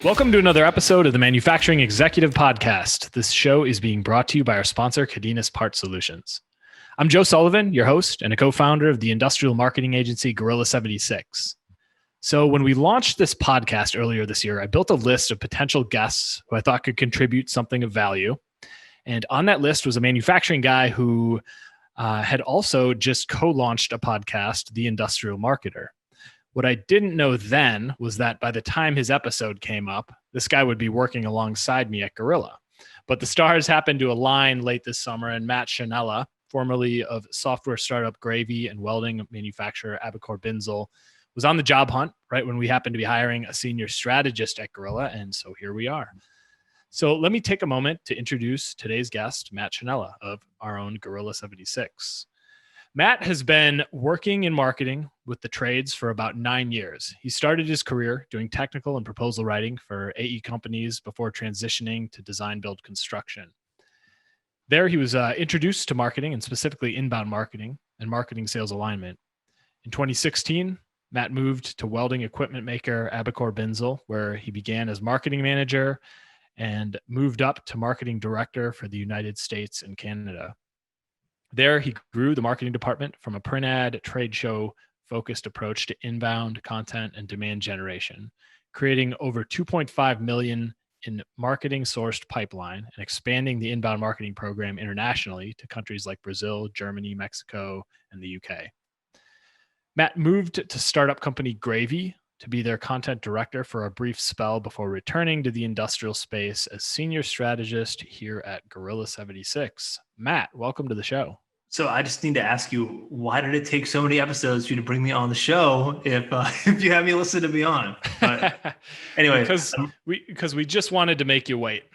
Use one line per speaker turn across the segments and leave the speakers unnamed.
Welcome to another episode of the Manufacturing Executive Podcast. This show is being brought to you by our sponsor, Cadenas Part Solutions. I'm Joe Sullivan, your host and a co-founder of the industrial marketing agency Gorilla76. So when we launched this podcast earlier this year, I built a list of potential guests who I thought could contribute something of value. And on that list was a manufacturing guy who had also just co-launched a podcast, The Industrial Marketer. What I didn't know then was that by the time his episode came up, this guy would be working alongside me at Gorilla. But the stars happened to align late this summer, and Matt Sciannella, formerly of software startup Gravy and welding manufacturer ebook, was on the job hunt right when we happened to be hiring a senior strategist at Gorilla, and so here we are. So let me take a moment to introduce today's guest, Matt Sciannella of our own Gorilla76. Matt has been working in marketing with the trades for about 9 years. He started his career doing technical and proposal writing for AE companies before transitioning to design, build, construction. There, he was introduced to marketing and specifically inbound marketing and marketing sales alignment. In 2016, Matt moved to welding equipment maker ebook, where he began as marketing manager and moved up to marketing director for the United States and Canada. There, he grew the marketing department from a print ad, trade show focused approach to inbound content and demand generation, creating over 2.5 million in marketing sourced pipeline and expanding the inbound marketing program internationally to countries like Brazil, Germany, Mexico, and the UK. Matt moved to startup company Gravy to be their content director for a brief spell before returning to the industrial space as senior strategist here at Gorilla76. Matt, welcome to the show.
So I just need to ask you, why did it take so many episodes for you to bring me on the show if you have me listed to be on? But anyway,
because we just wanted to make you wait.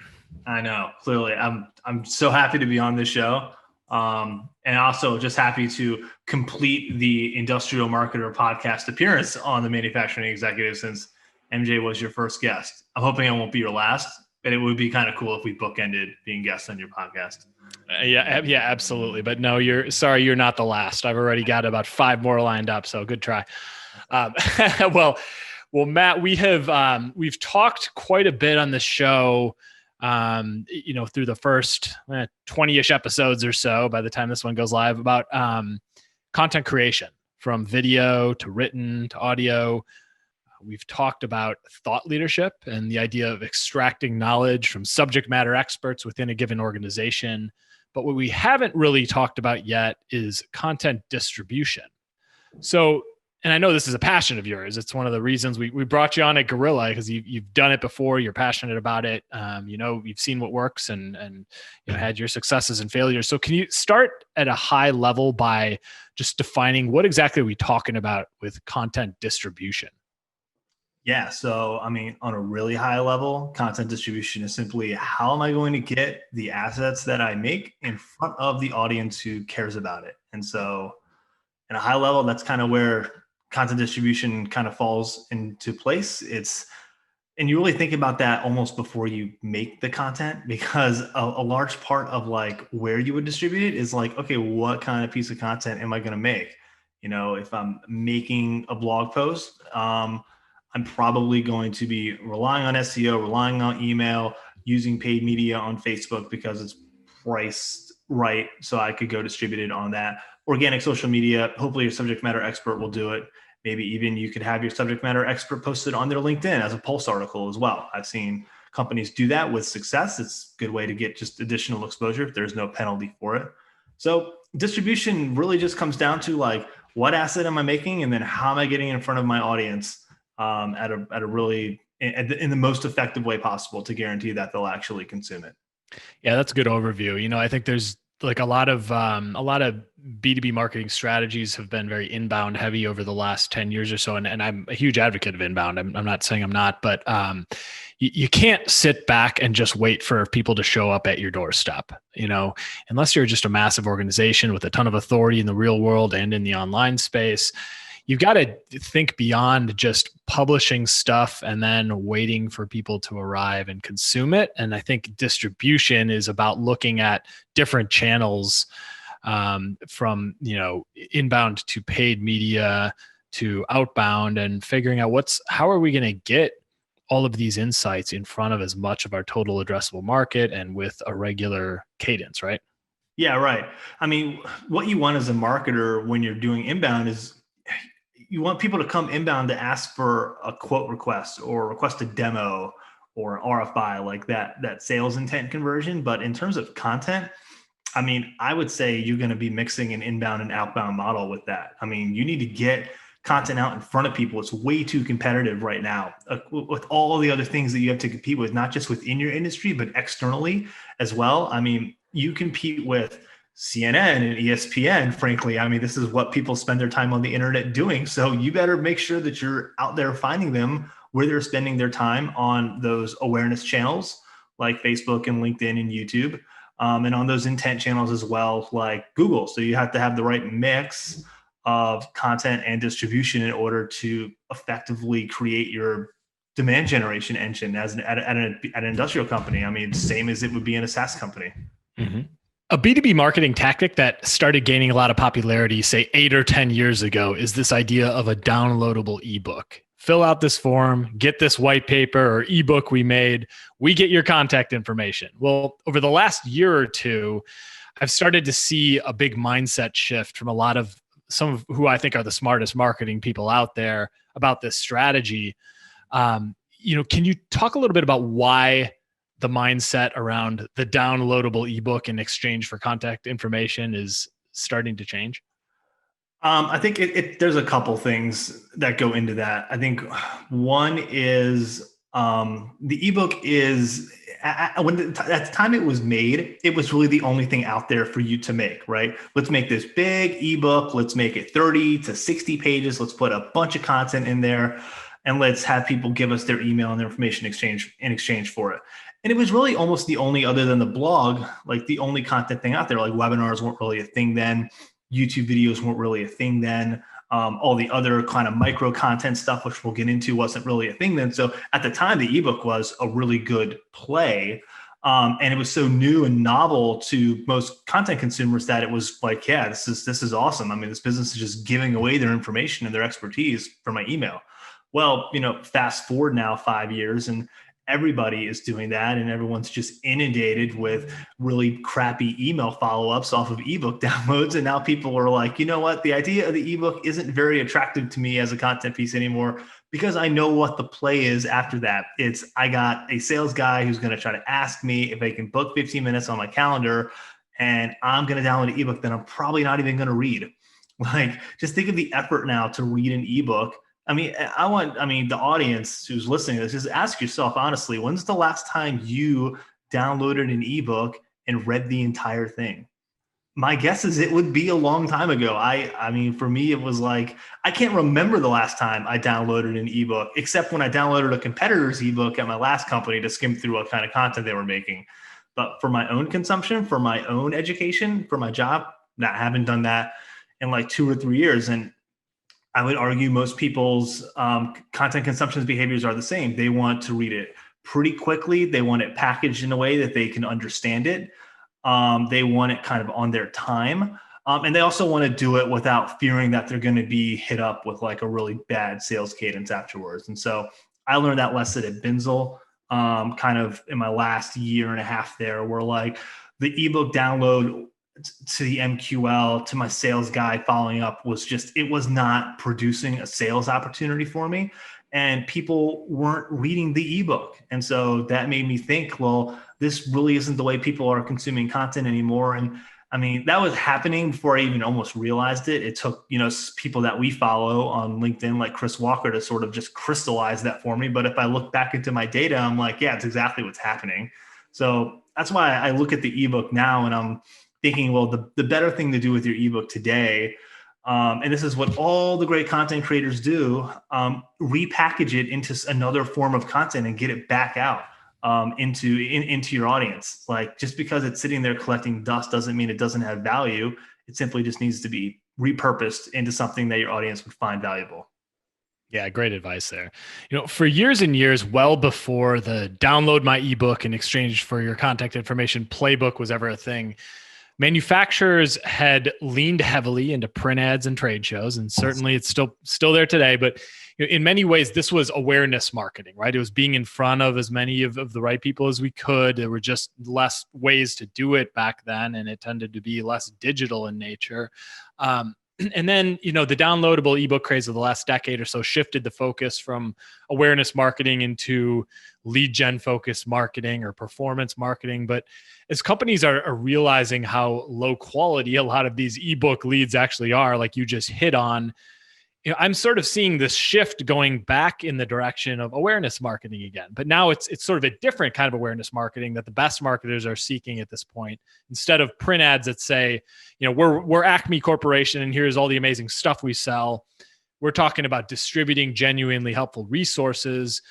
I know, clearly. I'm so happy to be on this show. And also just happy to complete the Industrial Marketer podcast appearance on the Manufacturing Executive since MJ was your first guest. I'm hoping I won't be your last, but it would be kind of cool if we bookended being guests on your podcast.
Yeah, absolutely. But no, you're not the last. I've already got about 5 more lined up. So good try. Well, Matt, we've talked quite a bit on the show, through the first 20-ish episodes or so by the time this one goes live about content creation, from video to written to audio. We've talked about thought leadership and the idea of extracting knowledge from subject matter experts within a given organization. But what we haven't really talked about yet is content distribution. So, and I know this is a passion of yours. It's one of the reasons we brought you on at Gorilla, because you've done it before. You're passionate about it. You've seen what works and had your successes and failures. So can you start at a high level by just defining what exactly are we talking about with content distribution?
Yeah. So, on a really high level, content distribution is simply how am I going to get the assets that I make in front of the audience who cares about it? And so at a high level, that's kind of where content distribution kind of falls into place. And you really think about that almost before you make the content, because a large part of like where you would distribute it is like, okay, what kind of piece of content am I going to make? If I'm making a blog post, I'm probably going to be relying on SEO, relying on email, using paid media on Facebook because it's priced right. So I could go distribute it on that. Organic social media, hopefully your subject matter expert will do it. Maybe even you could have your subject matter expert posted on their LinkedIn as a Pulse article as well. I've seen companies do that with success. It's a good way to get just additional exposure if there's no penalty for it. So distribution really just comes down to like, what asset am I making? And then how am I getting in front of my audience in the most effective way possible to guarantee that they'll actually consume it.
Yeah, that's a good overview. I think there's like a lot of B2B marketing strategies have been very inbound heavy over the last 10 years or so. And I'm a huge advocate of inbound. I'm not saying I'm not, but you can't sit back and just wait for people to show up at your doorstep, unless you're just a massive organization with a ton of authority in the real world and in the online space. You've got to think beyond just publishing stuff and then waiting for people to arrive and consume it. And I think distribution is about looking at different channels, from inbound to paid media to outbound, and figuring out how are we going to get all of these insights in front of as much of our total addressable market and with a regular cadence, right?
Yeah, right. I mean, what you want as a marketer when you're doing inbound is you want people to come inbound to ask for a quote request or request a demo or RFI, like that sales intent conversion. But in terms of content, I mean, I would say you're going to be mixing an inbound and outbound model with that. I mean, you need to get content out in front of people. It's way too competitive right now with all the other things that you have to compete with, not just within your industry, but externally as well. I mean, you compete with CNN and ESPN, frankly. I mean, this is what people spend their time on the internet doing. So you better make sure that you're out there finding them where they're spending their time on those awareness channels like Facebook and LinkedIn and YouTube. And on those intent channels as well, like Google. So you have to have the right mix of content and distribution in order to effectively create your demand generation engine as at an industrial company. I mean, same as it would be in a SaaS company.
Mm-hmm. A B2B marketing tactic that started gaining a lot of popularity, say 8 or 10 years ago, is this idea of a downloadable ebook. Fill out this form, get this white paper or ebook we made, we get your contact information. Well, over the last year or two, I've started to see a big mindset shift from some of who I think are the smartest marketing people out there about this strategy. Can you talk a little bit about why the mindset around the downloadable ebook in exchange for contact information is starting to change?
I think there's a couple things that go into that. I think one is the ebook is at the time it was made, it was really the only thing out there for you to make, right? Let's make this big ebook. Let's make it 30 to 60 pages. Let's put a bunch of content in there and let's have people give us their email and their information in exchange for it. And it was really almost the only, other than the blog, like the only content thing out there. Like webinars weren't really a thing then. YouTube videos weren't really a thing then. All the other kind of micro content stuff, which we'll get into, wasn't really a thing then. So at the time, the ebook was a really good play. And it was so new and novel to most content consumers that it was like, yeah, this is awesome. I mean, this business is just giving away their information and their expertise for my email. Well, fast forward now 5 years and everybody is doing that, and everyone's just inundated with really crappy email follow-ups off of ebook downloads. And now people are like, you know what? The idea of the ebook isn't very attractive to me as a content piece anymore because I know what the play is after that. It's I got a sales guy who's going to try to ask me if they can book 15 minutes on my calendar, and I'm going to download an ebook that I'm probably not even going to read. Like, just think of the effort now to read an ebook. I mean, the audience who's listening to this, just ask yourself, honestly, when's the last time you downloaded an ebook and read the entire thing? My guess is it would be a long time ago. I mean, for me, it was like, I can't remember the last time I downloaded an ebook, except when I downloaded a competitor's ebook at my last company to skim through what kind of content they were making. But for my own consumption, for my own education, for my job, I haven't done that in like 2 or 3 years. And I would argue most people's content consumption behaviors are the same. They want to read it pretty quickly. They want it packaged in a way that they can understand it. They want it kind of on their time. And they also want to do it without fearing that they're going to be hit up with like a really bad sales cadence afterwards. And so I learned that lesson at Binzel kind of in my last year and a half there, where like the ebook download to the MQL, to my sales guy following up it was not producing a sales opportunity for me. And people weren't reading the ebook. And so that made me think, well, this really isn't the way people are consuming content anymore. And I mean, that was happening before I even almost realized it. It took, people that we follow on LinkedIn, like Chris Walker, to sort of just crystallize that for me. But if I look back into my data, I'm like, yeah, it's exactly what's happening. So that's why I look at the ebook now and I'm thinking, well, the better thing to do with your ebook today, and this is what all the great content creators do, repackage it into another form of content and get it back out into your audience. Like, just because it's sitting there collecting dust doesn't mean it doesn't have value. It simply just needs to be repurposed into something that your audience would find valuable.
Yeah, great advice there. For years and years, well before the download my ebook in exchange for your contact information playbook was ever a thing, Manufacturers had leaned heavily into print ads and trade shows, and certainly it's still there today. But in many ways, this was awareness marketing, right? It was being in front of as many of the right people as we could. There were just less ways to do it back then, and it tended to be less digital in nature. And then, the downloadable ebook craze of the last decade or so shifted the focus from awareness marketing into lead gen focused marketing or performance marketing. But as companies are realizing how low quality a lot of these ebook leads actually are, like you just hit on, I'm sort of seeing this shift going back in the direction of awareness marketing again. But now it's sort of a different kind of awareness marketing that the best marketers are seeking at this point. Instead of print ads that say, we're Acme Corporation and here's all the amazing stuff we sell, we're talking about distributing genuinely helpful resources,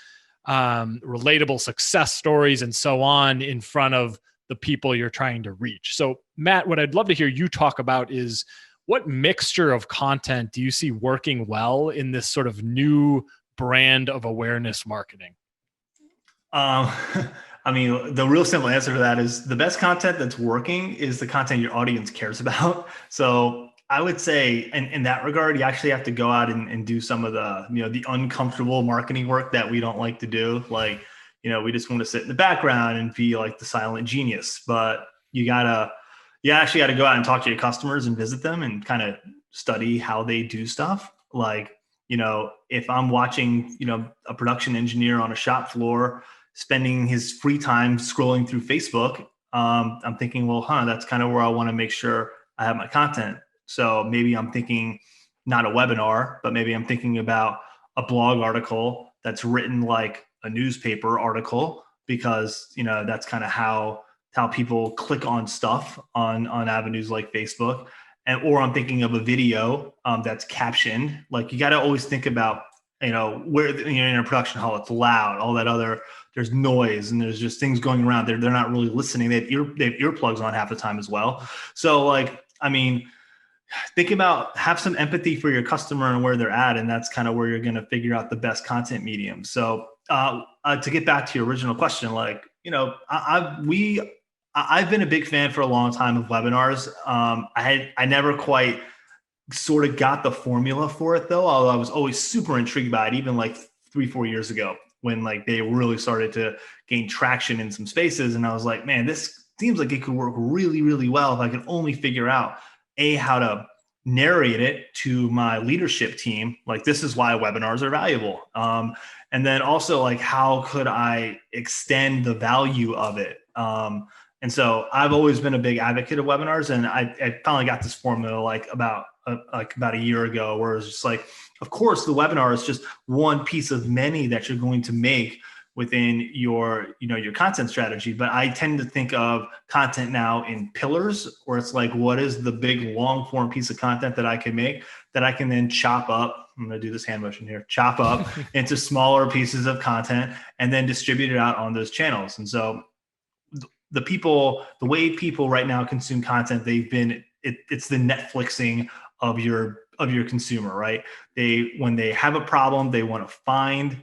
relatable success stories, and so on in front of the people you're trying to reach. So, Matt, what I'd love to hear you talk about is, what mixture of content do you see working well in this sort of new brand of awareness marketing?
I mean, the real simple answer to that is the best content that's working is the content your audience cares about. So I would say in that regard, you actually have to go out and do some of the, the uncomfortable marketing work that we don't like to do. Like, we just want to sit in the background and be like the silent genius, but you actually got to go out and talk to your customers and visit them and kind of study how they do stuff. Like, if I'm watching, a production engineer on a shop floor spending his free time scrolling through Facebook, I'm thinking, well, that's kind of where I want to make sure I have my content. So maybe I'm thinking not a webinar, but maybe I'm thinking about a blog article that's written like a newspaper article, because, that's kind of how people click on stuff on avenues like Facebook. Or I'm thinking of a video that's captioned. Like, you got to always think about, where in a production hall, it's loud, all that other, there's noise and there's just things going around. They're not really listening. They have earplugs on half the time as well. So like, I mean, think about, have some empathy for your customer and where they're at. And that's kind of where you're going to figure out the best content medium. So to get back to your original question, like, I've been a big fan for a long time of webinars. I never quite sort of got the formula for it though, although I was always super intrigued by it, even like 3-4 years ago when like they really started to gain traction in some spaces. And I was like, man, this seems like it could work really, really well if I could only figure out how to narrate it to my leadership team. Like, this is why webinars are valuable. And then also, like, how could I extend the value of it? And so I've always been a big advocate of webinars, and I finally got this formula like about a year ago, where it's just like, of course, the webinar is just one piece of many that you're going to make within your content strategy. But I tend to think of content now in pillars, where it's like, what is the big long form piece of content that I can make that I can then chop up? I'm going to do this hand motion here, chop up into smaller pieces of content and then distribute it out on those channels. And so the way people right now consume content, it's the Netflixing of your consumer, right? When they have a problem, they want to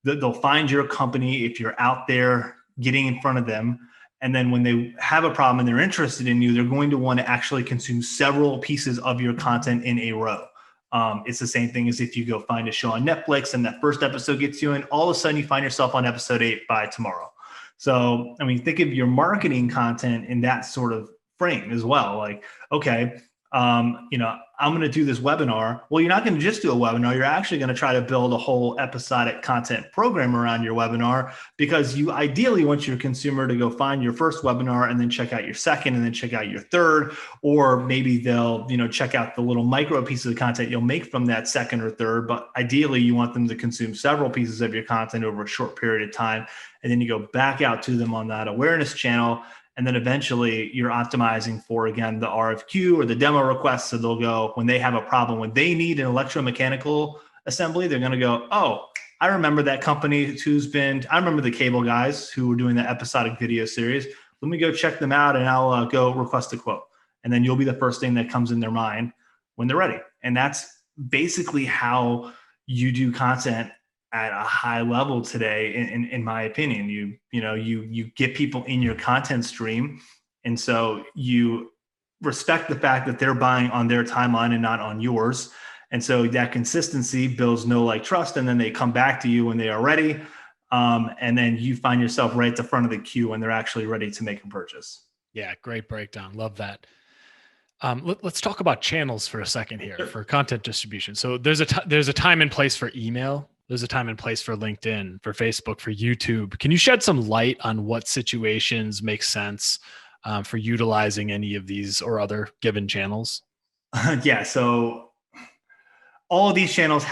they'll find your company if you're out there getting in front of them. And then when they have a problem and they're interested in you, they're going to want to actually consume several pieces of your content in a row. It's the same thing as if you go find a show on Netflix and that first episode gets you in, all of a sudden you find yourself on episode 8 by tomorrow. So, I mean, think of your marketing content in that sort of frame as well. Like, okay, I'm going to do this webinar. Well, you're not going to just do a webinar. You're actually going to try to build a whole episodic content program around your webinar, because you ideally want your consumer to go find your first webinar and then check out your second and then check out your third, or maybe they'll, check out the little micro pieces of content you'll make from that second or third. But ideally, you want them to consume several pieces of your content over a short period of time. And then you go back out to them on that awareness channel. And then eventually you're optimizing for, again, the RFQ or the demo request. So they'll go, when they have a problem, when they need an electromechanical assembly, they're going to go, oh, I remember that company I remember the cable guys who were doing the episodic video series. Let me go check them out and I'll go request a quote. And then you'll be the first thing that comes in their mind when they're ready. And that's basically how you do content at a high level today, in my opinion. You get people in your content stream, and so you respect the fact that they're buying on their timeline and not on yours. And so that consistency builds know, like, trust. And then they come back to you when they are ready. And then you find yourself right at the front of the queue when they're actually ready to make a purchase.
Yeah, great breakdown. Love that. Let's talk about channels for a second here
Sure.
for content distribution. So there's a time and place for email. There's a time and place for LinkedIn, for Facebook, for YouTube. Can you shed some light on what situations make sense for utilizing any of these or other given channels?
Yeah. So all of these channels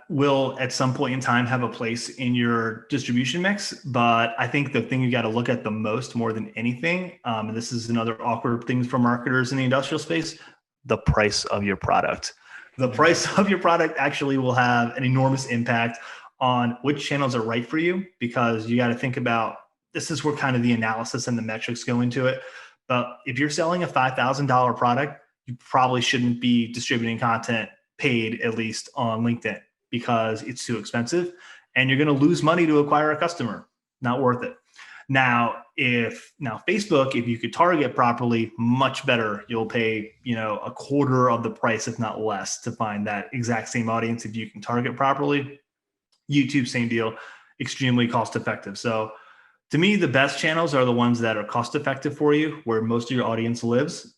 will at some point in time have a place in your distribution mix. But I think the thing you got to look at the most, more than anything, and this is another awkward thing for marketers in the industrial space, the price of your product. The price of your product actually will have an enormous impact on which channels are right for you, because you got to think about, this is where kind of the analysis and the metrics go into it. But if you're selling a $5,000 product, you probably shouldn't be distributing content paid, at least on LinkedIn, because it's too expensive and you're going to lose money to acquire a customer. Not worth it. Now Facebook, if you could target properly, much better. You'll pay, a quarter of the price, if not less, to find that exact same audience if you can target properly. YouTube, same deal, extremely cost effective. So to me, the best channels are the ones that are cost effective for you, where most of your audience lives,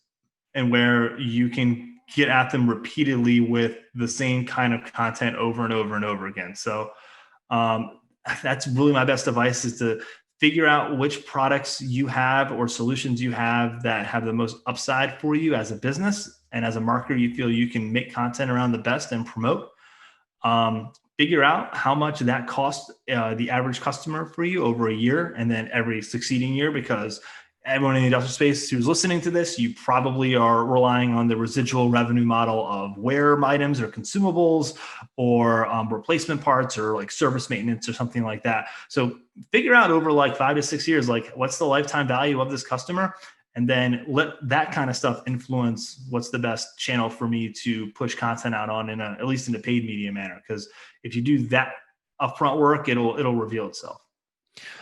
and where you can get at them repeatedly with the same kind of content over and over and over again. So that's really my best advice, is to figure out which products you have or solutions you have that have the most upside for you as a business, and as a marketer, you feel you can make content around the best and promote. Figure out how much that costs the average customer for you over a year, and then every succeeding year, because everyone in the industrial space who's listening to this, you probably are relying on the residual revenue model of wear items or consumables, or replacement parts, or like service maintenance or something like that. So figure out over like 5 to 6 years, like, what's the lifetime value of this customer? And then let that kind of stuff influence what's the best channel for me to push content out on, at least in a paid media manner. Because if you do that upfront work, it'll reveal itself.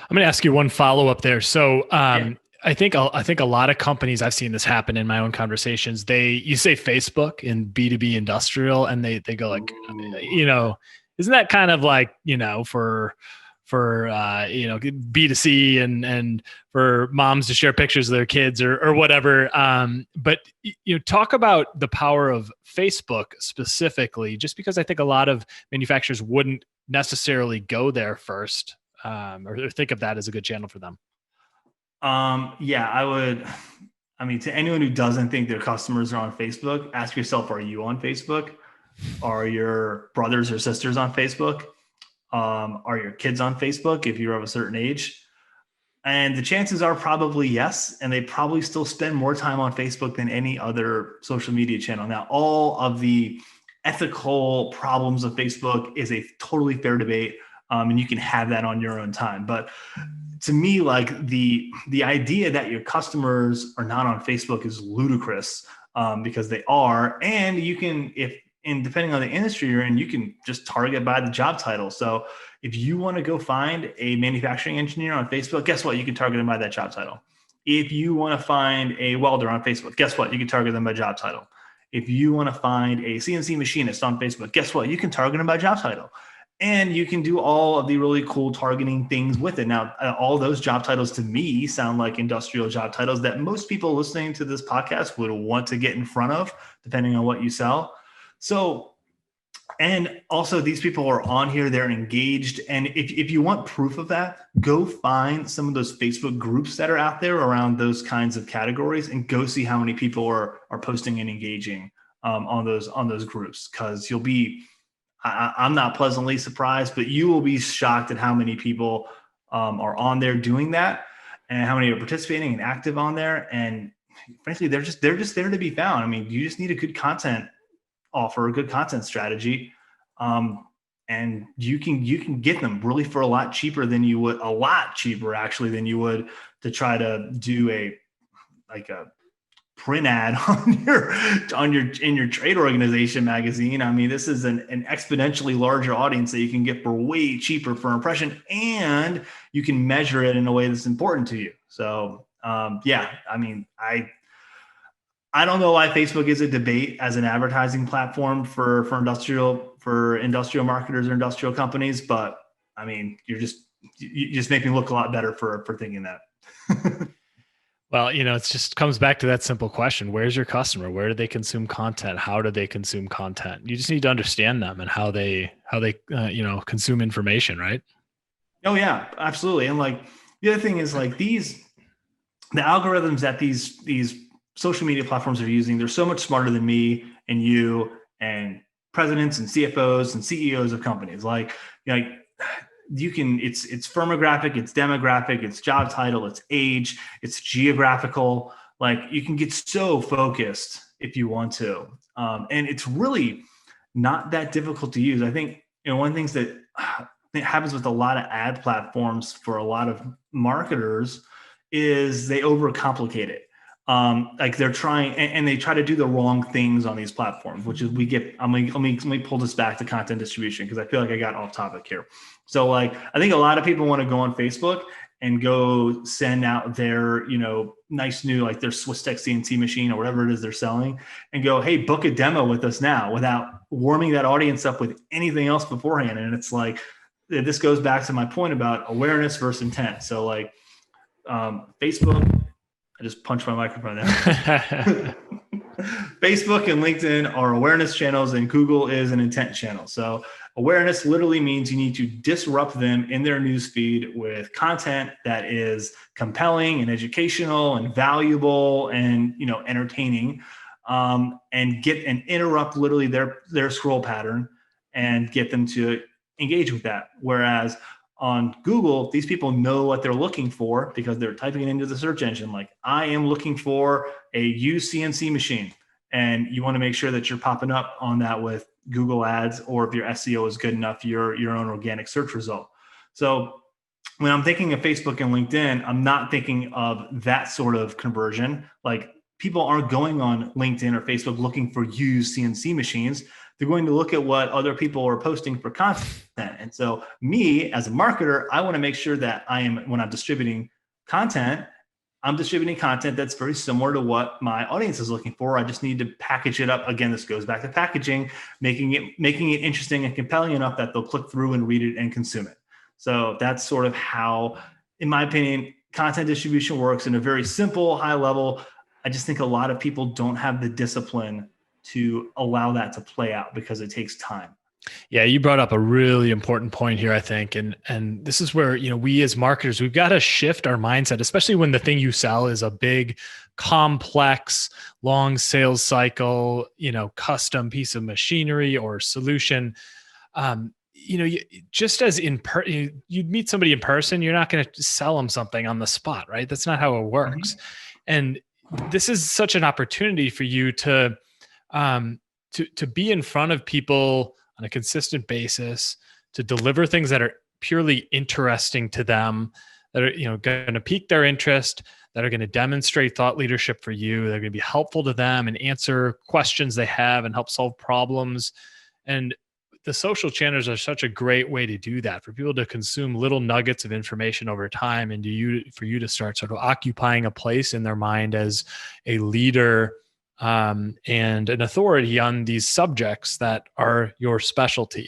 I'm going to ask you one follow up there. So
Yeah.
I think a lot of companies, I've seen this happen in my own conversations. You say Facebook in B2B industrial, and they go like, isn't that kind of like, for B2C and for moms to share pictures of their kids or whatever. But talk about the power of Facebook specifically, just because I think a lot of manufacturers wouldn't necessarily go there first, or think of that as a good channel for them.
Yeah, I would. I mean, to anyone who doesn't think their customers are on Facebook, ask yourself, are you on Facebook? Are your brothers or sisters on Facebook? Are your kids on Facebook if you're of a certain age? And the chances are probably yes. And they probably still spend more time on Facebook than any other social media channel. Now, all of the ethical problems of Facebook is a totally fair debate. And you can have that on your own time. But to me, like, the idea that your customers are not on Facebook is ludicrous, because they are. And you can, depending on the industry you're in, you can just target by the job title. So if you want to go find a manufacturing engineer on Facebook, guess what? You can target them by that job title. If you want to find a welder on Facebook, guess what? You can target them by job title. If you want to find a CNC machinist on Facebook, guess what? You can target them by job title. And you can do all of the really cool targeting things with it. Now, all those job titles to me sound like industrial job titles that most people listening to this podcast would want to get in front of, depending on what you sell. So, and also these people are on here, they're engaged. And if you want proof of that, go find some of those Facebook groups that are out there around those kinds of categories, and go see how many people are posting and engaging on those groups. Because you'll be, I'm not pleasantly surprised, but you will be shocked at how many people are on there doing that, and how many are participating and active on there. And frankly, they're just there to be found. I mean, you just need a good content offer, a good content strategy, and you can get them really for a lot cheaper than you would to try to do a print ad in your trade organization magazine. I mean, this is an exponentially larger audience that you can get for way cheaper for impression, and you can measure it in a way that's important to you. So yeah, I mean, I don't know why Facebook is a debate as an advertising platform for industrial marketers or industrial companies, but I mean, you just make me look a lot better for thinking that.
Well, it just comes back to that simple question. Where's your customer? Where do they consume content? How do they consume content? You just need to understand them and how they consume information, right?
Oh yeah, absolutely. And like the other thing is like the algorithms that these social media platforms are using, they're so much smarter than me and you and presidents and CFOs and CEOs of companies. Like you can it's firmographic, it's demographic, it's job title, it's age, it's geographical. Like you can get so focused if you want to, and it's really not that difficult to use. I think one of the things that happens with a lot of ad platforms for a lot of marketers is they overcomplicate it. Like they're trying and they try to do the wrong things on these platforms, which is let me pull this back to content distribution because I feel like I got off topic here. So like I think a lot of people want to go on Facebook and go send out their, nice new, like their Swiss Tech CNC machine or whatever it is they're selling and go, hey, book a demo with us now without warming that audience up with anything else beforehand. And it's like, this goes back to my point about awareness versus intent. So like Facebook, I just punched my microphone there. Facebook and LinkedIn are awareness channels and Google is an intent channel. So awareness literally means you need to disrupt them in their newsfeed with content that is compelling and educational and valuable and entertaining, and interrupt literally their scroll pattern and get them to engage with that. Whereas on Google, these people know what they're looking for because they're typing it into the search engine. Like, I am looking for a used CNC machine. And you want to make sure that you're popping up on that with Google ads, or if your SEO is good enough, your own organic search result. So when I'm thinking of Facebook and LinkedIn, I'm not thinking of that sort of conversion. Like, people aren't going on LinkedIn or Facebook looking for used CNC machines. They're going to look at what other people are posting for content. And so me as a marketer, I want to make sure that when I'm distributing content, I'm distributing content that's very similar to what my audience is looking for. I just need to package it up. Again, this goes back to packaging, making it interesting and compelling enough that they'll click through and read it and consume it. So that's sort of how, in my opinion, content distribution works in a very simple, high level. I just think a lot of people don't have the discipline to allow that to play out because it takes time.
Yeah, you brought up a really important point here, I think. And this is where, we as marketers, we've got to shift our mindset, especially when the thing you sell is a big, complex, long sales cycle, custom piece of machinery or solution. Just as you'd meet somebody in person, you're not going to sell them something on the spot, right? That's not how it works. Mm-hmm. And this is such an opportunity for you to be in front of people on a consistent basis, to deliver things that are purely interesting to them, that are going to pique their interest, that are going to demonstrate thought leadership for you, they're going to be helpful to them and answer questions they have and help solve problems. And the social channels are such a great way to do that, for people to consume little nuggets of information over time, and for you to start sort of occupying a place in their mind as a leader and an authority on these subjects that are your specialty.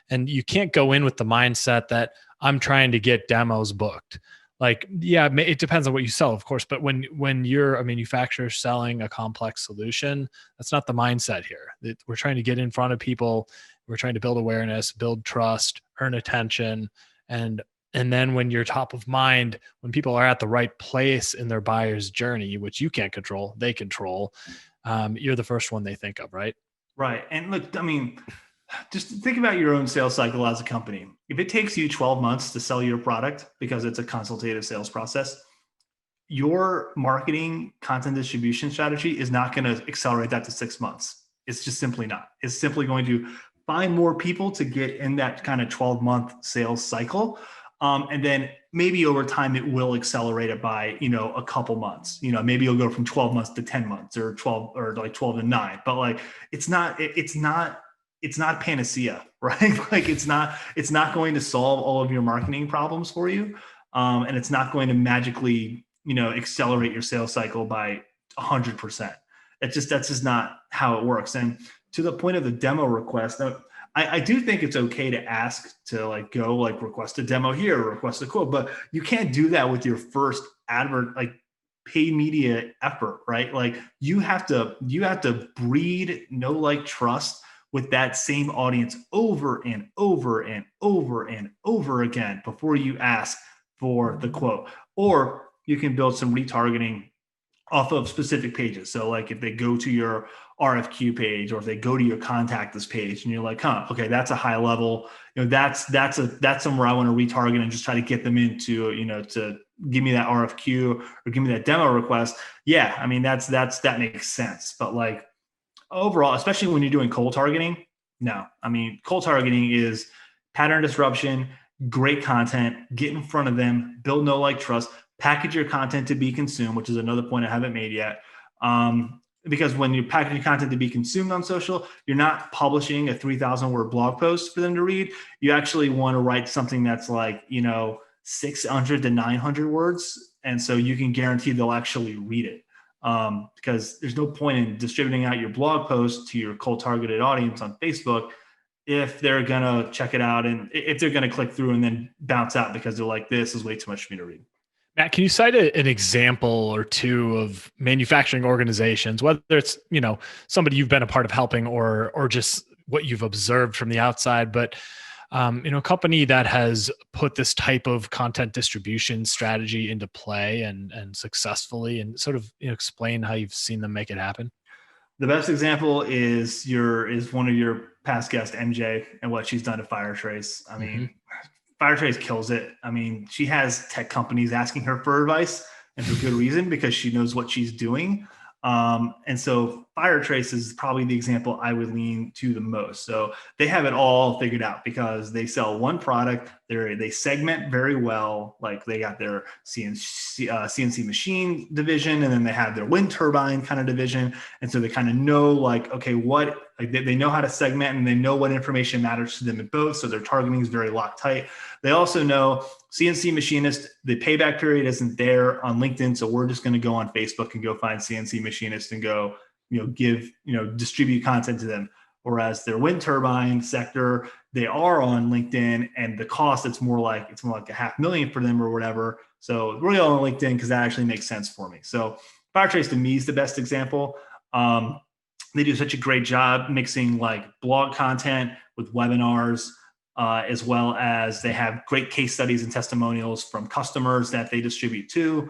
And you can't go in with the mindset that I'm trying to get demos booked. Like, yeah, it depends on what you sell, of course, but when you're a manufacturer selling a complex solution, that's not the mindset here. We're trying to get in front of people. We're trying to build awareness, build trust, earn attention. And then when you're top of mind, when people are at the right place in their buyer's journey, which you can't control, they control, you're the first one they think of, right?
Right. And look, I mean, just think about your own sales cycle as a company. If it takes you 12 months to sell your product because it's a consultative sales process, your marketing content distribution strategy is not going to accelerate that to 6 months. It's just simply not. It's simply going to find more people to get in that kind of 12-month sales cycle. And then maybe over time it will accelerate it by, a couple months. Maybe you'll go from 12 months to 10 months or 12 or like 12 to 9. But like it's not panacea, right? Like it's not going to solve all of your marketing problems for you. And it's not going to magically, accelerate your sales cycle by 100%. That's just not how it works. And to the point of the demo request, I do think it's okay to ask to like go like request a demo here, request a quote, but you can't do that with your first advert, like paid media effort, right? Like you have to breed know, like, trust with that same audience over and over and over and over again before you ask for the quote. Or you can build some retargeting off of specific pages. So like if they go to your RFQ page or if they go to your contact us page and you're like, okay, that's a high level, that's somewhere I want to retarget and just try to get them into, to give me that RFQ or give me that demo request. Yeah. I mean, that makes sense. But like overall, especially when you're doing cold targeting, no, I mean, cold targeting is pattern disruption, great content, get in front of them, build know, like, trust, package your content to be consumed, which is another point I haven't made yet. Because when you're packaging content to be consumed on social, you're not publishing a 3,000 word blog post for them to read. You actually want to write something that's like, 600 to 900 words. And so you can guarantee they'll actually read it. Because there's no point in distributing out your blog post to your cold targeted audience on Facebook if they're going to check it out and if they're going to click through and then bounce out because they're like, this is way too much for me to read.
Matt, can you cite an example or two of manufacturing organizations, whether it's, somebody you've been a part of helping or just what you've observed from the outside, but a company that has put this type of content distribution strategy into play and successfully, and sort of explain how you've seen them make it happen?
The best example is one of your past guests, MJ, and what she's done to Firetrace. I mean, Firetrace kills it. I mean, she has tech companies asking her for advice, and for good reason, because she knows what she's doing. And so Firetrace is probably the example I would lean to the most. So they have it all figured out because they sell one product. They segment very well. Like they got their CNC machine division, and then they have their wind turbine kind of division. And so they kind of know like, okay, they know how to segment and they know what information matters to them in both. So their targeting is very Loctite. They also know CNC machinist, the payback period isn't there on LinkedIn. So we're just going to go on Facebook and go find CNC machinist and go, distribute content to them. Whereas their wind turbine sector, they are on LinkedIn, and the cost, it's more like $500,000 for them or whatever. So we're all on LinkedIn because that actually makes sense for me. So Firetrace to me is the best example. They do such a great job mixing like blog content with webinars, as well as they have great case studies and testimonials from customers that they distribute to.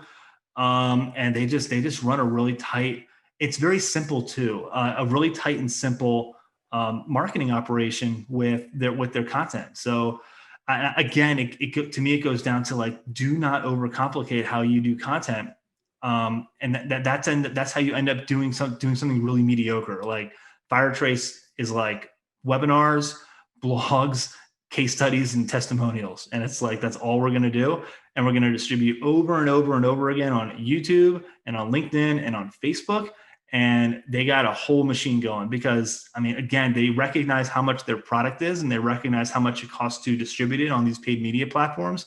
And they just run a really tight, it's very simple too, a really tight and simple marketing operation with their content. So again, to me, it goes down to like, do not overcomplicate how you do content. And that's how you end up doing something really mediocre. Like Firetrace is like webinars, blogs, case studies, and testimonials. And it's like, that's all we're going to do. And we're going to distribute over and over and over again on YouTube and on LinkedIn and on Facebook. And they got a whole machine going because, I mean, again, they recognize how much their product is and they recognize how much it costs to distribute it on these paid media platforms.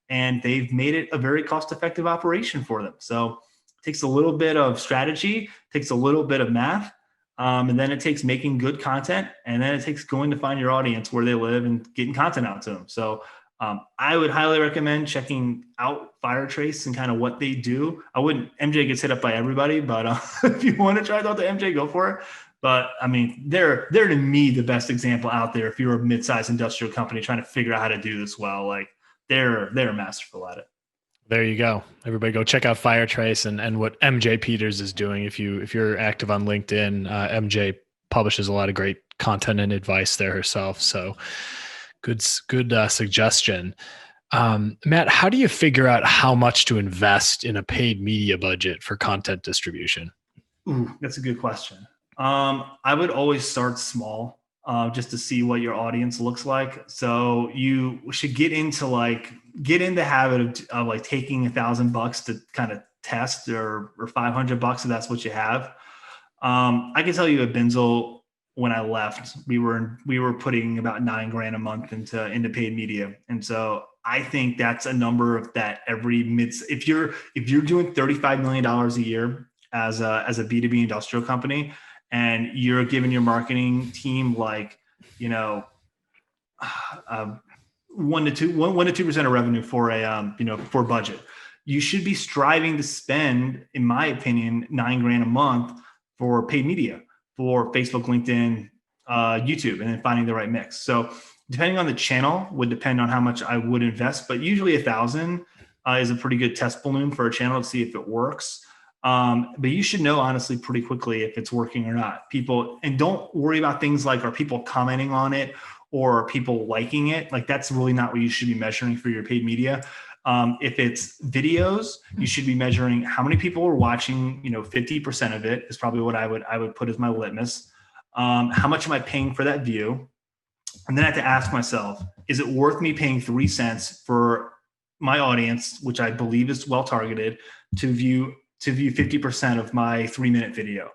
And they've made it a very cost-effective operation for them. So it takes a little bit of strategy, takes a little bit of math, and then it takes making good content, and then it takes going to find your audience where they live and getting content out to them. So I would highly recommend checking out Firetrace and kind of what they do. MJ gets hit up by everybody, but if you want to try out the MJ, go for it. But I mean, they're to me the best example out there. If you're a mid-sized industrial company trying to figure out how to do this well, like they're masterful at it.
There you go. Everybody go check out Firetrace and what MJ Peters is doing. If you're active on LinkedIn, MJ publishes a lot of great content and advice there herself. So good suggestion. Matt, how do you figure out how much to invest in a paid media budget for content distribution?
Ooh, that's a good question. I would always start small, just to see what your audience looks like. So you should get into the habit of like taking $1,000 to kind of test, or $500 if that's what you have. I can tell you at Binzel, when I left, we were putting about $9,000 a month into paid media. And so I think that's a number of that if you're doing $35 million a year as a B2B industrial company, and you're giving your marketing team like, 1 to 2% of revenue for for budget, you should be striving to spend, in my opinion, $9,000 a month for paid media for Facebook, LinkedIn, YouTube, and then finding the right mix. So depending on the channel would depend on how much I would invest, but usually 1,000 is a pretty good test balloon for a channel to see if it works. But you should know honestly pretty quickly if it's working or not. And don't worry about things like, are people commenting on it or are people liking it? Like, that's really not what you should be measuring for your paid media. If it's videos, you should be measuring how many people are watching. 50% of it is probably what I would put as my litmus. How much am I paying for that view? And then I have to ask myself, is it worth me paying 3 cents for my audience, which I believe is well targeted, to view 50% of my 3-minute video?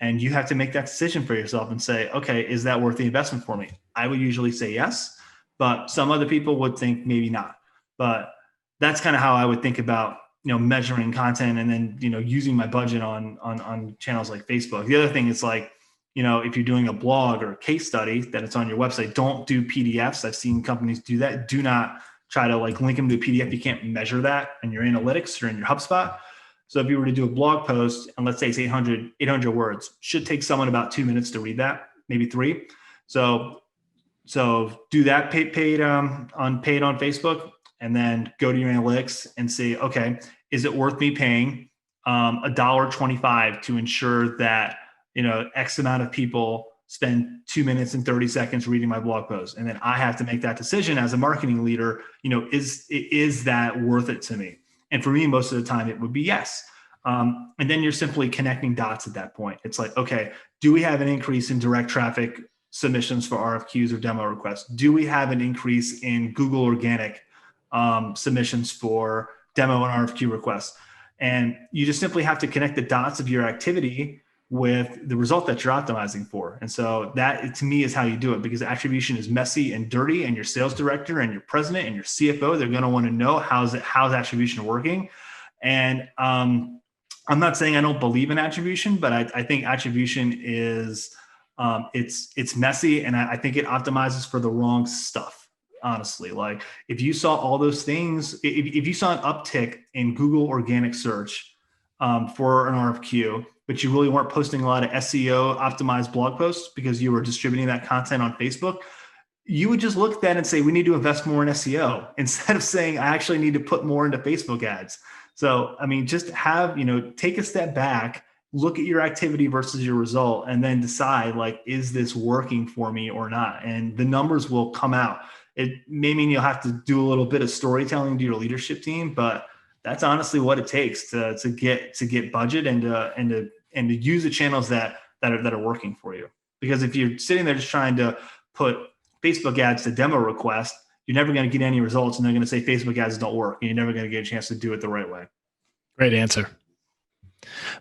And you have to make that decision for yourself and say, okay, is that worth the investment for me? I would usually say yes, but some other people would think maybe not. But that's kind of how I would think about, measuring content, and then, using my budget on channels like Facebook. The other thing is like, if you're doing a blog or a case study that it's on your website, don't do PDFs. I've seen companies do that. Do not try to like link them to a PDF. You can't measure that in your analytics or in your HubSpot. So if you were to do a blog post, and let's say it's 800 words, should take someone about 2 minutes to read that, maybe 3. So do that paid on Facebook, and then go to your analytics and say, okay, is it worth me paying $1.25 to ensure that, X amount of people spend 2 minutes and 30 seconds reading my blog post? And then I have to make that decision as a marketing leader, is that worth it to me? And for me, most of the time it would be yes. And then you're simply connecting dots at that point. It's like, okay, do we have an increase in direct traffic submissions for RFQs or demo requests? Do we have an increase in Google organic submissions for demo and RFQ requests? And you just simply have to connect the dots of your activity with the result that you're optimizing for. And so that, to me, is how you do it, because attribution is messy and dirty, and your sales director and your president and your CFO, they're going to want to know how's attribution working. And I'm not saying I don't believe in attribution, but I think attribution is it's messy, and I think it optimizes for the wrong stuff. Honestly, like if you saw all those things, if you saw an uptick in Google organic search for an RFQ, but you really weren't posting a lot of SEO optimized blog posts because you were distributing that content on Facebook, you would just look at that and say, we need to invest more in SEO, instead of saying, I actually need to put more into Facebook ads. So, I mean, just have, take a step back, look at your activity versus your result, and then decide, like, is this working for me or not? And the numbers will come out. It may mean you'll have to do a little bit of storytelling to your leadership team, but that's honestly what it takes to get budget and to use the channels that are working for you. Because if you're sitting there just trying to put Facebook ads to demo request, you're never going to get any results, and they're going to say Facebook ads don't work, and you're never going to get a chance to do it the right way.
Great answer.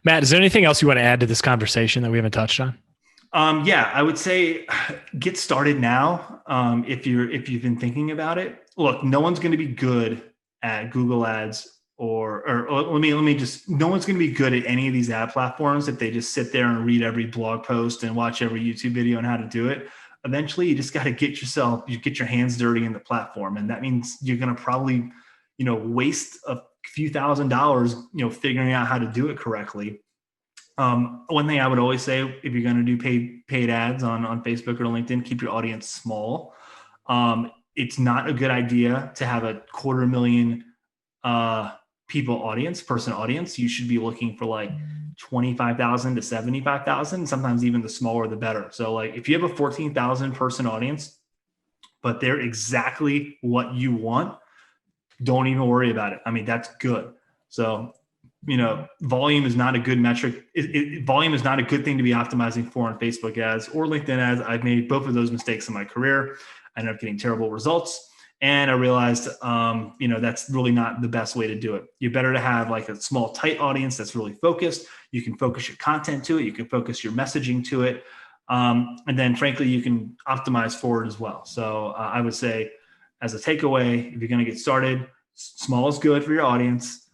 Matt, is there anything else you want to add to this conversation that we haven't touched on?
Yeah, I would say get started now. If you've been thinking about it. Look, no one's going to be good at Google ads or no one's going to be good at any of these ad platforms if they just sit there and read every blog post and watch every YouTube video on how to do it. Eventually, you just got to get your hands dirty in the platform. And that means you're going to probably, waste a few $1,000s, figuring out how to do it correctly. One thing I would always say, if you're going to do paid ads on Facebook or LinkedIn, keep your audience small. It's not a good idea to have a 250,000 person audience. You should be looking for like 25,000 to 75,000. Sometimes even the smaller, the better. So like if you have a 14,000 person audience, but they're exactly what you want, don't even worry about it. I mean, that's good. So, volume is not a good metric. Volume is not a good thing to be optimizing for on Facebook ads or LinkedIn ads. I've made both of those mistakes in my career. I ended up getting terrible results. And I realized, that's really not the best way to do it. You're better to have like a small, tight audience that's really focused. You can focus your content to it. You can focus your messaging to it. And then frankly, you can optimize for it as well. So I would say, as a takeaway, if you're going to get started, small is good for your audience.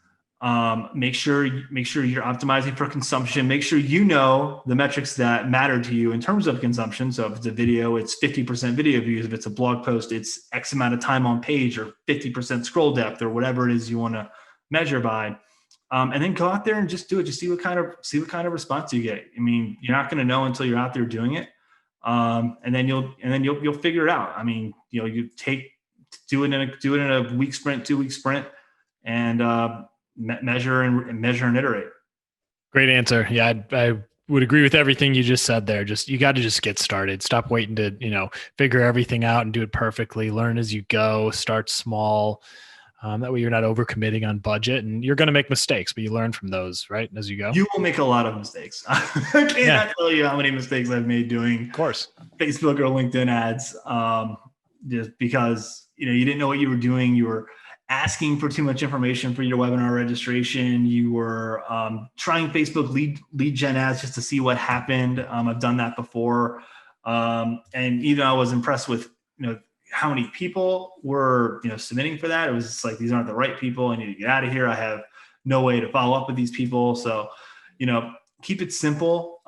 Make sure you're optimizing for consumption. Make sure you know the metrics that matter to you in terms of consumption. So if it's a video, it's 50% video views. If it's a blog post, it's X amount of time on page or 50% scroll depth or whatever it is you want to measure by. And then go out there and just do it. Just see what kind of response you get. I mean, you're not going to know until you're out there doing it. And then you'll figure it out. I mean, you do it in a week sprint, 2 week sprint, and measure and iterate.
Great answer. Yeah, I would agree with everything you just said there. You got to just get started. Stop waiting to, figure everything out and do it perfectly. Learn as you go, start small. That way you're not overcommitting on budget, and you're going to make mistakes, but you learn from those, right? As you go.
You will make a lot of mistakes. I cannot tell you how many mistakes I've made doing,
of course,
Facebook or LinkedIn ads. Just because, you didn't know what you were doing. You were asking for too much information for your webinar registration. You were trying Facebook lead gen ads just to see what happened. I've done that before. And I was impressed with, how many people were, submitting for that. It was just like, these aren't the right people. I need to get out of here. I have no way to follow up with these people. So, keep it simple.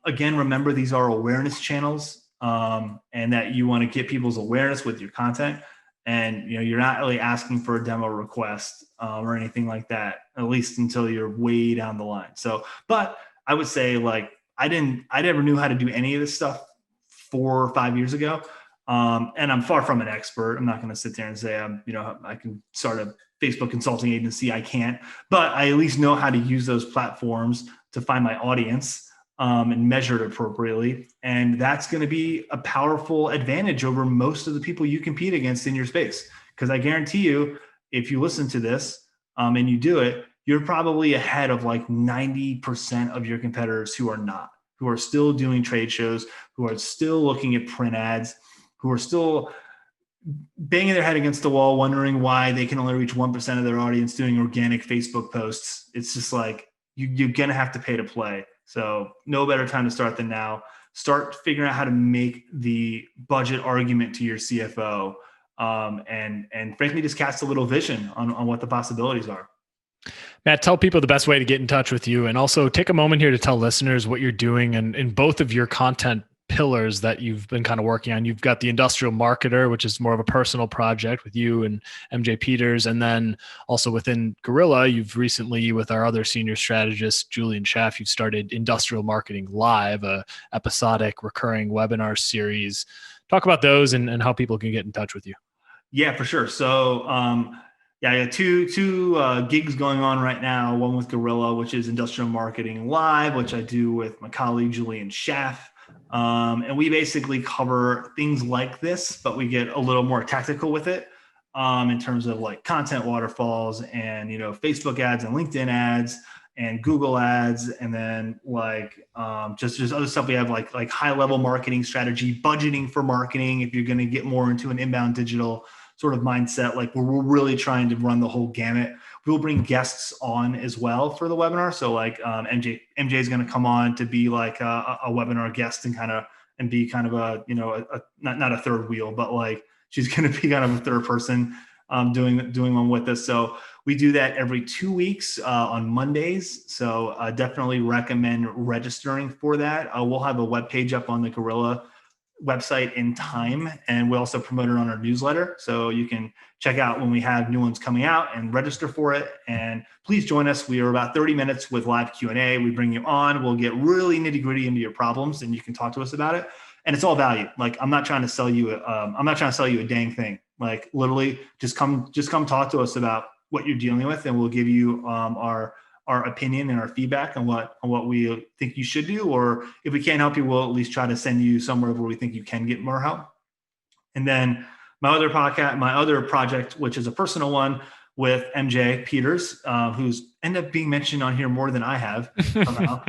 Again, remember, these are awareness channels, and that you want to get people's awareness with your content. And, you're not really asking for a demo request or anything like that, at least until you're way down the line. So, but I would say, like, I never knew how to do any of this stuff 4 or 5 years ago. And I'm far from an expert. I'm not going to sit there and say I can start a Facebook consulting agency. I can't, but I at least know how to use those platforms to find my audience and measure it appropriately. And that's going to be a powerful advantage over most of the people you compete against in your space. Because I guarantee you, if you listen to this and you do it, you're probably ahead of like 90% of your competitors who are still doing trade shows, who are still looking at print ads, who are still banging their head against the wall, wondering why they can only reach 1% of their audience doing organic Facebook posts. It's just like, you're going to have to pay to play. So no better time to start than now. Start figuring out how to make the budget argument to your CFO, and frankly, just cast a little vision on what the possibilities are.
Matt, tell people the best way to get in touch with you, and also take a moment here to tell listeners what you're doing and in both of your content pillars that you've been kind of working on. You've got the Industrial Marketer, which is more of a personal project with you and MJ Peters. And then also within Gorilla, you've recently, with our other senior strategist, Julian Schaff, you've started Industrial Marketing Live, a episodic recurring webinar series. Talk about those and how people can get in touch with you.
Yeah, for sure. So, I got two gigs going on right now. One with Gorilla, which is Industrial Marketing Live, which I do with my colleague, Julian Schaff. And we basically cover things like this, but we get a little more tactical with it in terms of like content waterfalls and, Facebook ads and LinkedIn ads and Google ads. And then like just other stuff. We have like high level marketing strategy, budgeting for marketing. If you're going to get more into an inbound digital sort of mindset, like we're really trying to run the whole gamut. We'll bring guests on as well for the webinar. So like MJ is going to come on to be like a webinar guest and be kind of a not a third wheel, but like she's going to be kind of a third person doing one with us. So we do that every 2 weeks on Mondays. So definitely recommend registering for that. We'll have a webpage up on the Gorilla website in time, and we also promote it on our newsletter, so you can check out when we have new ones coming out and register for it. And please join us. We are about 30 minutes with live Q&A. We bring you on, we'll get really nitty gritty into your problems, and you can talk to us about it. And it's all value. Like, I'm not trying to sell you a dang thing. Like, literally just come talk to us about what you're dealing with, and we'll give you our opinion and our feedback on what we think you should do. Or if we can't help you, we'll at least try to send you somewhere where we think you can get more help. And then my other project, which is a personal one with MJ Peters, who's ended up being mentioned on here more than I have somehow.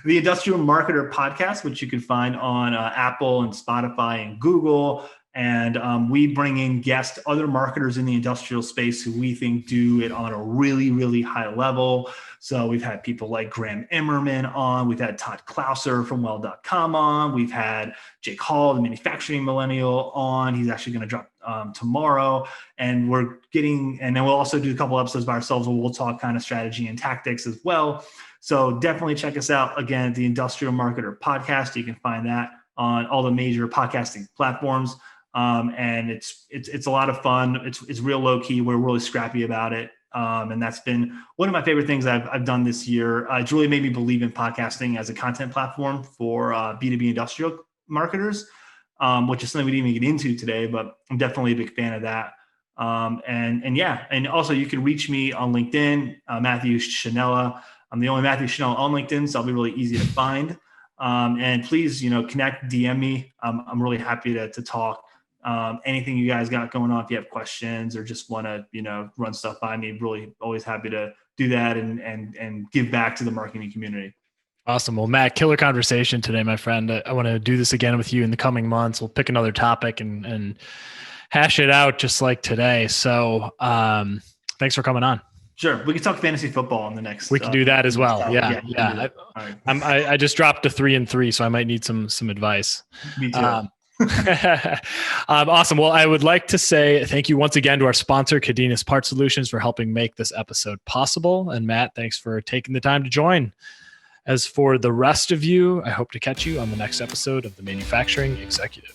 The Industrial Marketer podcast, which you can find on Apple and Spotify and Google. And we bring in guests, other marketers in the industrial space who we think do it on a really, really high level. So we've had people like Graham Emmerman on. We've had Todd Klauser from well.com on. We've had Jake Hall, the manufacturing millennial, on. He's actually going to drop tomorrow. And then we'll also do a couple episodes by ourselves where we'll talk kind of strategy and tactics as well. So definitely check us out again, the Industrial Marketer Podcast. You can find that on all the major podcasting platforms. And it's a lot of fun. It's real low key. We're really scrappy about it. And that's been one of my favorite things I've done this year. It's really made me believe in podcasting as a content platform for B2B industrial marketers, which is something we didn't even get into today, but I'm definitely a big fan of that. And also you can reach me on LinkedIn, Matthew Sciannella. I'm the only Matthew Sciannella on LinkedIn, so I'll be really easy to find. And please, connect, DM me. I'm really happy to talk. Anything you guys got going on, if you have questions or just want to, run stuff by me, really always happy to do that and give back to the marketing community.
Awesome. Well, Matt, killer conversation today, my friend. I want to do this again with you in the coming months. We'll pick another topic and hash it out just like today. So thanks for coming on.
Sure. We can talk fantasy football on the next.
We can do that as well. Yeah. I just dropped to 3-3, so I might need some advice.
Me too.
Awesome. Well, I would like to say thank you once again to our sponsor, Cadenas Part Solutions, for helping make this episode possible. And Matt, thanks for taking the time to join. As for the rest of you, I hope to catch you on the next episode of The Manufacturing Executive.